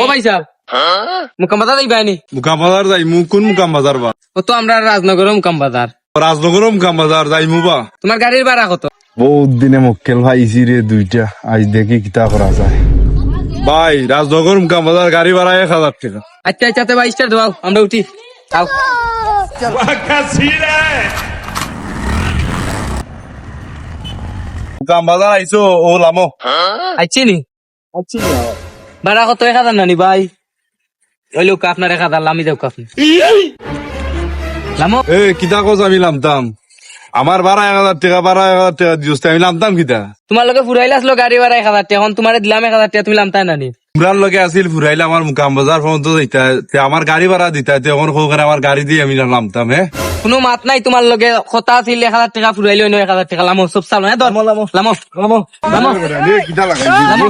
ও ভাই সাহেব মুকাম বাজার যাইবানি? মুকাম বাজার যাইমু। কোন মুকাম বাজার বা? ও তো আমরা রাজনগর মুকাম বাজার। রাজনগর মুকাম বাজার যাইমু বা? তোমার গাড়ির ভাড়া কত? বহুত দিনে মক্কেল ভাইছি রে দুইটা, আজ দেখি কিতা করা যায়। ভাই রাজনগর মুকাম বাজার গাড়ি ভাড়া 1000 টাকা। আচ্ছা আচ্ছা তো ভাই স্টার্ট দাও, আমরা উঠি। আও মুকাম বাজার আইছো ও লামো। আইছি নি? ভাড়া কত? 1000 নানি ভাই? ওই লোক আপনার 1000, লামি যাও আপনি লামো। এ কিতা কস আমি নামতাম? আমার ভাড়া 1000 টাকা, ভাড়া 1000 টাকা দিওস, আমি নামতাম কিতা? তোমার লোকে ফুরাইলে আসলো গাড়ি ভাড়া 1000 টাকা, এখন তোমার দিলাম 1000 টাকা, তুমি লামতাই নানি? তোমরার লগে আসিল ফুরাইলে আমার মুকাম বাজার পর্যন্ত যাইতা, আমার গাড়ি ভাড়া দিতা, এখন হোক আমার গাড়ি দিয়ে আমি নামতাম। কোনো মাত নাই তোমার লগে, কথা ছিল 1000 টাকা ফুরাইলে 1000 টাকা লামো, সব চালো হ্যাঁ। লামো লামো লামো লামো কিতা লাগাই লামো।